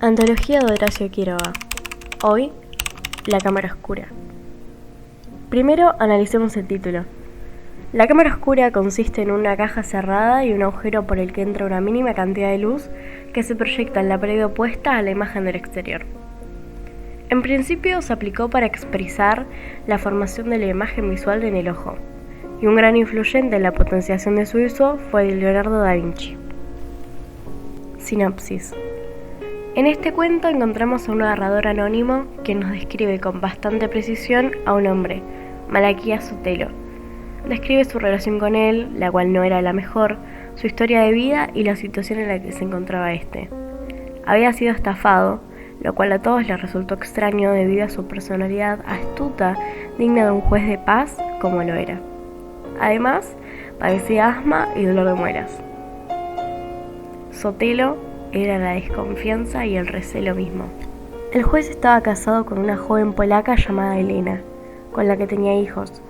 Antología de Horacio Quiroga. Hoy, La cámara oscura. Primero analicemos el título. La cámara oscura consiste en una caja cerrada y un agujero por el que entra una mínima cantidad de luz que se proyecta en la pared opuesta a la imagen del exterior. En principio se aplicó para expresar la formación de la imagen visual en el ojo, y un gran influyente en la potenciación de su uso fue Leonardo da Vinci. Sinopsis. En este cuento encontramos a un narrador anónimo que nos describe con bastante precisión a un hombre, Malaquías Sotelo. Describe su relación con él, la cual no era la mejor, su historia de vida y la situación en la que se encontraba este. Había sido estafado, lo cual a todos les resultó extraño debido a su personalidad astuta, digna de un juez de paz como lo era. Además, padecía asma y dolor de muelas. Sotelo era la desconfianza y el recelo mismo. El juez estaba casado con una joven polaca llamada Elena, con la que tenía hijos,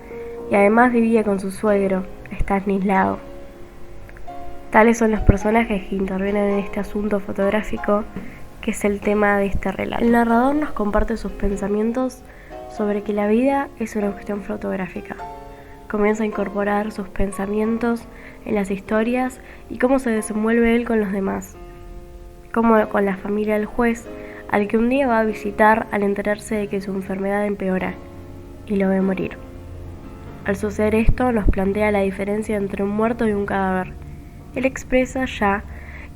y además vivía con su suegro, Stanislao. Tales son los personajes que intervienen en este asunto fotográfico, que es el tema de este relato. El narrador nos comparte sus pensamientos sobre que la vida es una cuestión fotográfica. Comienza a incorporar sus pensamientos en las historias y cómo se desenvuelve él con los demás, como con la familia del juez, al que un día va a visitar al enterarse de que su enfermedad empeora y lo ve morir. Al suceder esto, nos plantea la diferencia entre un muerto y un cadáver. Él expresa ya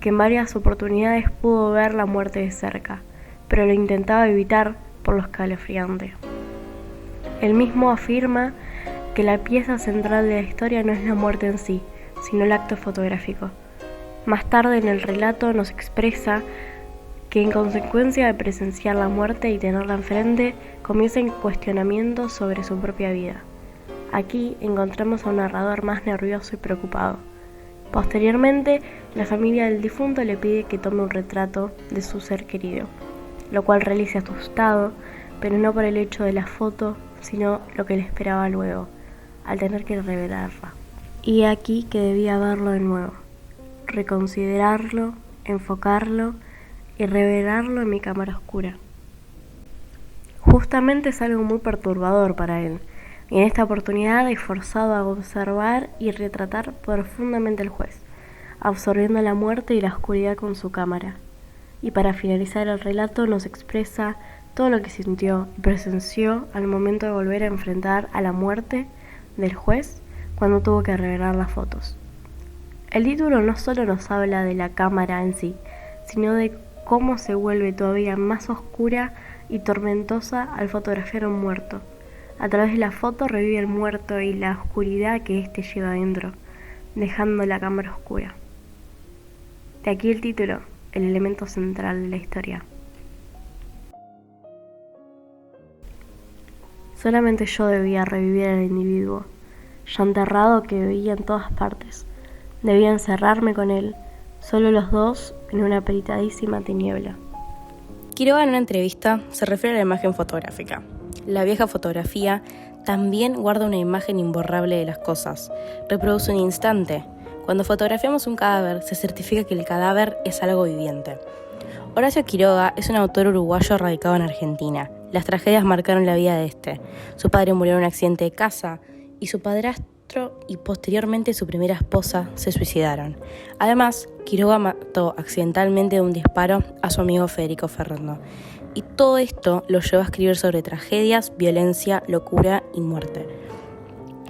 que en varias oportunidades pudo ver la muerte de cerca, pero lo intentaba evitar por lo escalofriante. Él mismo afirma que la pieza central de la historia no es la muerte en sí, sino el acto fotográfico. Más tarde en el relato nos expresa que en consecuencia de presenciar la muerte y tenerla enfrente, comienzan cuestionamientos sobre su propia vida. Aquí encontramos a un narrador más nervioso y preocupado. Posteriormente, la familia del difunto le pide que tome un retrato de su ser querido, lo cual realiza asustado, pero no por el hecho de la foto, sino lo que le esperaba luego, al tener que revelarla. Y aquí que debía verlo de nuevo, reconsiderarlo, enfocarlo y revelarlo en mi cámara oscura. Justamente es algo muy perturbador para él, y en esta oportunidad es forzado a observar y retratar profundamente al juez, absorbiendo la muerte y la oscuridad con su cámara. Y para finalizar el relato nos expresa todo lo que sintió y presenció al momento de volver a enfrentar a la muerte del juez cuando tuvo que revelar las fotos. El título no solo nos habla de la cámara en sí, sino de cómo se vuelve todavía más oscura y tormentosa al fotografiar a un muerto. A través de la foto revive el muerto y la oscuridad que éste lleva adentro, dejando la cámara oscura. De aquí el título, el elemento central de la historia. Solamente yo debía revivir al individuo, ya enterrado que veía en todas partes. Debía encerrarme con él, solo los dos en una apretadísima tiniebla. Quiroga en una entrevista se refiere a la imagen fotográfica. La vieja fotografía también guarda una imagen imborrable de las cosas, reproduce un instante. Cuando fotografiamos un cadáver, se certifica que el cadáver es algo viviente. Horacio Quiroga es un autor uruguayo radicado en Argentina. Las tragedias marcaron la vida de este. Su padre murió en un accidente de casa y su padrastro y posteriormente su primera esposa se suicidaron. Además, Quiroga mató accidentalmente de un disparo a su amigo Federico Ferrando. Y todo esto lo llevó a escribir sobre tragedias, violencia, locura y muerte.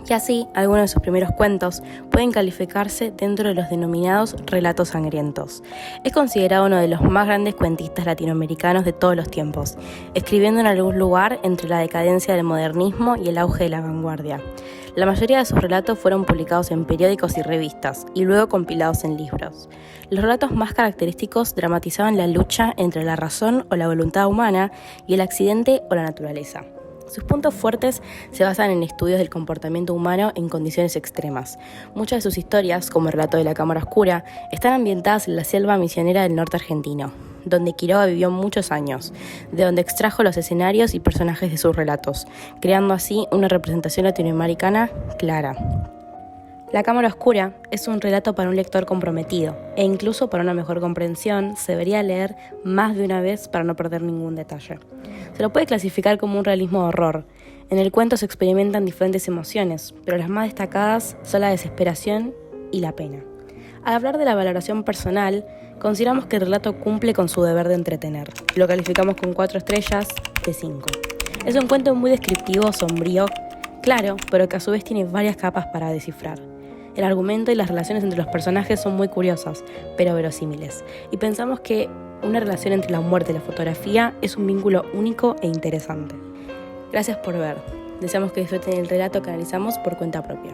Y así, algunos de sus primeros cuentos pueden calificarse dentro de los denominados relatos sangrientos. Es considerado uno de los más grandes cuentistas latinoamericanos de todos los tiempos, escribiendo en algún lugar entre la decadencia del modernismo y el auge de la vanguardia. La mayoría de sus relatos fueron publicados en periódicos y revistas, y luego compilados en libros. Los relatos más característicos dramatizaban la lucha entre la razón o la voluntad humana y el accidente o la naturaleza. Sus puntos fuertes se basan en estudios del comportamiento humano en condiciones extremas. Muchas de sus historias, como el relato de la cámara oscura, están ambientadas en la selva misionera del norte argentino, donde Quiroga vivió muchos años, de donde extrajo los escenarios y personajes de sus relatos, creando así una representación latinoamericana clara. La cámara oscura es un relato para un lector comprometido, e incluso para una mejor comprensión se debería leer más de una vez para no perder ningún detalle. Se lo puede clasificar como un realismo de horror. En el cuento se experimentan diferentes emociones, pero las más destacadas son la desesperación y la pena. Al hablar de la valoración personal, consideramos que el relato cumple con su deber de entretener. Lo calificamos con 4 estrellas de 5. Es un cuento muy descriptivo, sombrío, claro, pero que a su vez tiene varias capas para descifrar. El argumento y las relaciones entre los personajes son muy curiosas, pero verosímiles, y pensamos que una relación entre la muerte y la fotografía es un vínculo único e interesante. Gracias por ver. Deseamos que disfruten el relato que analizamos por cuenta propia.